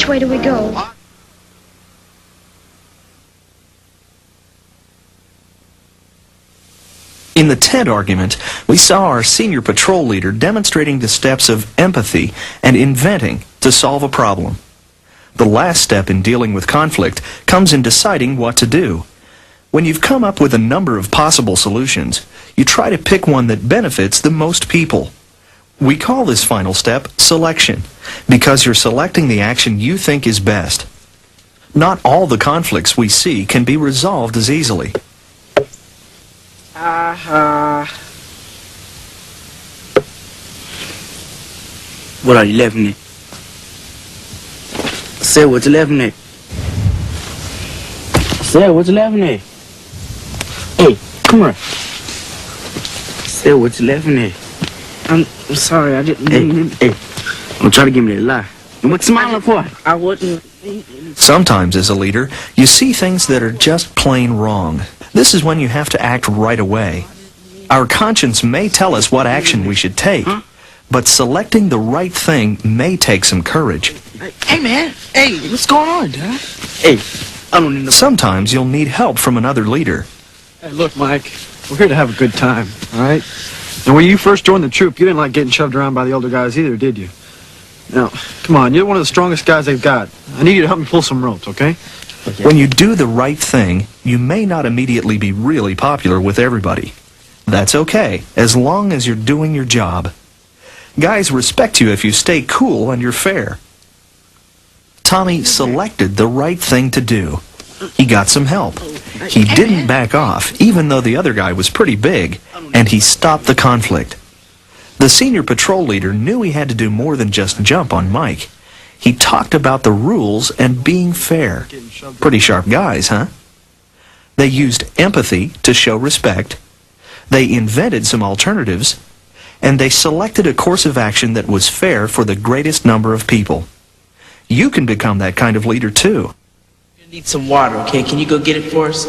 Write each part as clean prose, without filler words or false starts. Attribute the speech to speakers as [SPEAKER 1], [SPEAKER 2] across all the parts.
[SPEAKER 1] Which way do we go?
[SPEAKER 2] In the tent argument, we saw our senior patrol leader demonstrating the steps of empathy and inventing to solve a problem. The last step in dealing with conflict comes in deciding what to do. When you've come up with a number of possible solutions, you try to pick one that benefits the most people. We call this final step selection, because you're selecting the action you think is best. Not all the conflicts we see can be resolved as easily.
[SPEAKER 3] What are you laughing at? Say what you laughing at. Say what you laughing at. Hey, come here. Say what you laughing at.
[SPEAKER 4] I'm sorry, I didn't.
[SPEAKER 3] Hey, don't try to give me that lie. And what you smiling for?
[SPEAKER 4] I wouldn't.
[SPEAKER 2] Sometimes as a leader, you see things that are just plain wrong. This is when you have to act right away. Our conscience may tell us what action we should take, but selecting the right thing may take some courage.
[SPEAKER 4] Hey, man. Hey, what's going on, Dad?
[SPEAKER 3] Hey, I don't need no...
[SPEAKER 2] Sometimes you'll need help from another leader.
[SPEAKER 5] Hey, look, Mike, we're here to have a good time, all right? And when you first joined the troop, you didn't like getting shoved around by the older guys either, did you? Now, come on, you're one of the strongest guys they've got. I need you to help me pull some ropes, okay?
[SPEAKER 2] When you do the right thing, you may not immediately be really popular with everybody. That's okay, as long as you're doing your job. Guys respect you if you stay cool and you're fair. Tommy selected the right thing to do. He got some help. He didn't back off, even though the other guy was pretty big, and he stopped the conflict. The senior patrol leader knew he had to do more than just jump on Mike. He talked about the rules and being fair. Pretty sharp guys, huh? They used empathy to show respect. They invented some alternatives. And they selected a course of action that was fair for the greatest number of people. You can become that kind of leader, too.
[SPEAKER 4] I need some water, okay? Can you go get it for us?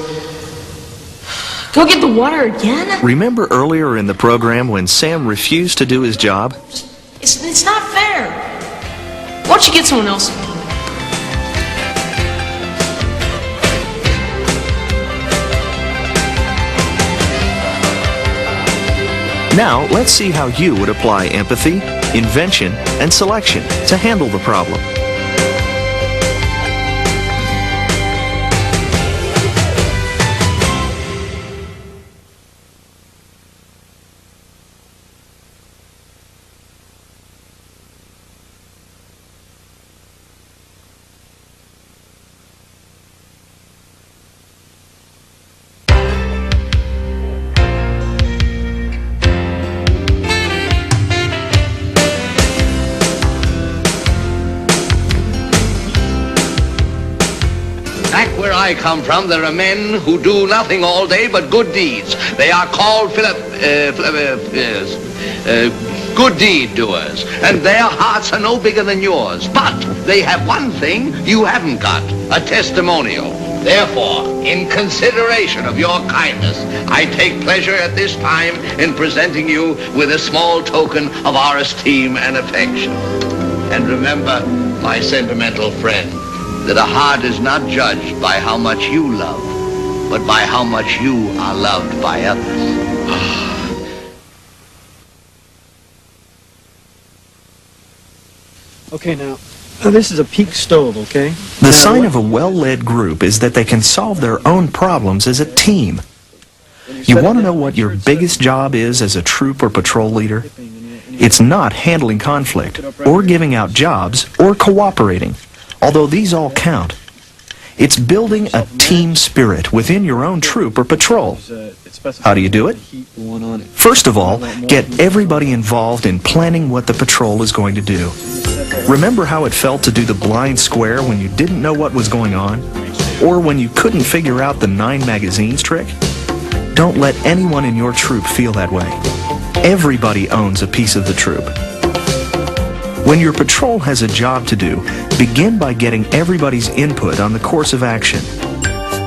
[SPEAKER 4] Go get the water again?
[SPEAKER 2] Remember earlier in the program when Sam refused to do his job?
[SPEAKER 4] It's not fair. Why don't you get someone else?
[SPEAKER 2] Now, let's see how you would apply empathy, invention, and selection to handle the problem.
[SPEAKER 6] Where I come from, there are men who do nothing all day but good deeds. They are called good deed doers, and their hearts are no bigger than yours. But they have one thing you haven't got, a testimonial. Therefore, in consideration of your kindness, I take pleasure at this time in presenting you with a small token of our esteem and affection. And remember, my sentimental friend, that a heart is not judged by how much you love, but by how much you are loved by others.
[SPEAKER 5] Okay, now, this is a peak stove, okay?
[SPEAKER 2] The sign of a well-led group is that they can solve their own problems as a team. You want to know what your biggest job is as a troop or patrol leader? It's not handling conflict, or giving out jobs, or cooperating, although these all count. It's building a team spirit within your own troop or patrol. How do you do it? First of all, get everybody involved in planning what the patrol is going to do. Remember how it felt to do the blind square when you didn't know what was going on? Or when you couldn't figure out the 9 magazines trick? Don't let anyone in your troop feel that way. Everybody owns a piece of the troop. When your patrol has a job to do, begin by getting everybody's input on the course of action.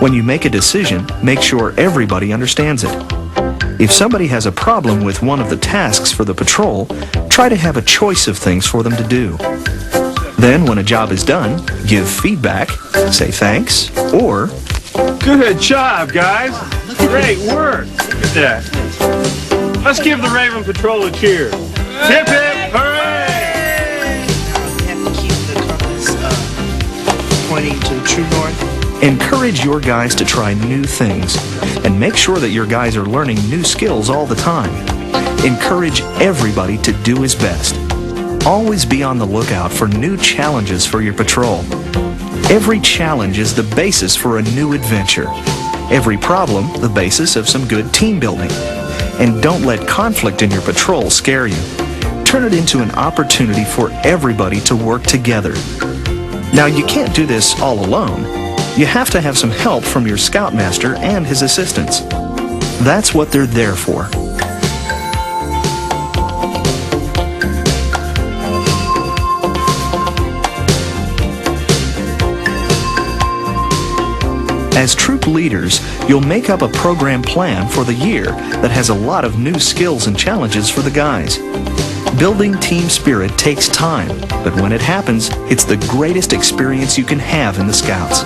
[SPEAKER 2] When you make a decision, make sure everybody understands it. If somebody has a problem with one of the tasks for the patrol, try to have a choice of things for them to do. Then, when a job is done, give feedback, say thanks, or
[SPEAKER 1] Good job, guys. Great work. Look at that. Let's give the Raven Patrol a cheer. Hip, hip, hooray!
[SPEAKER 4] You have to keep the compass pointing to true north.
[SPEAKER 2] encourage your guys to try new things, and make sure that your guys are learning new skills all the time. Encourage everybody to do his best. Always be on the lookout for new challenges for your patrol. Every challenge is the basis for a new adventure. Every problem, the basis of some good team building. And don't let conflict in your patrol scare you. Turn it into an opportunity for everybody to work together. Now, you can't do this all alone. You have to have some help from your scoutmaster and his assistants. That's what they're there for. As troop leaders, you'll make up a program plan for the year that has a lot of new skills and challenges for the guys. Building team spirit takes time, but when it happens, it's the greatest experience you can have in the Scouts.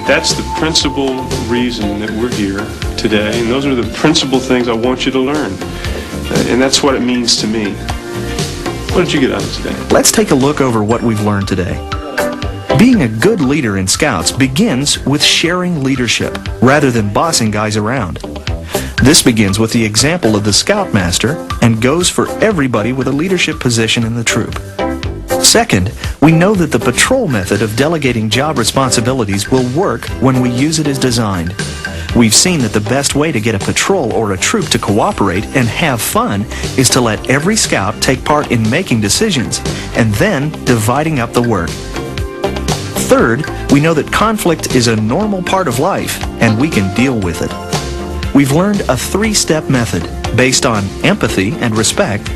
[SPEAKER 1] That's the principal reason that we're here today, and those are the principal things I want you to learn. And that's what it means to me. What did you get out of it today?
[SPEAKER 2] Let's take a look over what we've learned today. Being a good leader in Scouts begins with sharing leadership rather than bossing guys around. This begins with the example of the Scoutmaster and goes for everybody with a leadership position in the troop. Second, we know that the patrol method of delegating job responsibilities will work when we use it as designed. We've seen that the best way to get a patrol or a troop to cooperate and have fun is to let every scout take part in making decisions and then dividing up the work. Third, we know that conflict is a normal part of life and we can deal with it. We've learned a three-step method based on empathy and respect,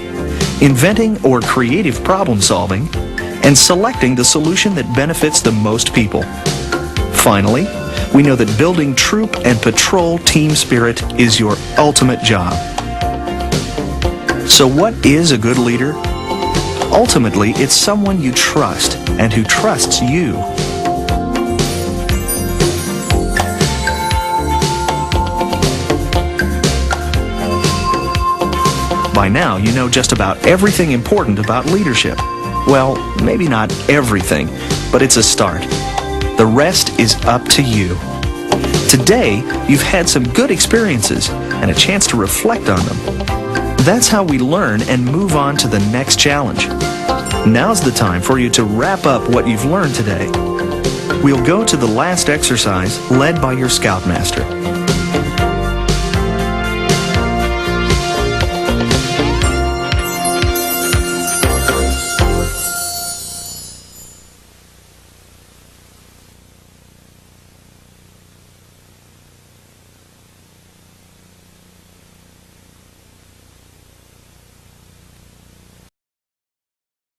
[SPEAKER 2] inventing or creative problem solving, and selecting the solution that benefits the most people. Finally, we know that building troop and patrol team spirit is your ultimate job. So what is a good leader? Ultimately, it's someone you trust and who trusts you. By now, you know just about everything important about leadership. Well, maybe not everything, but it's a start. The rest is up to you. Today, you've had some good experiences and a chance to reflect on them. That's how we learn and move on to the next challenge. Now's the time for you to wrap up what you've learned today. We'll go to the last exercise led by your Scoutmaster.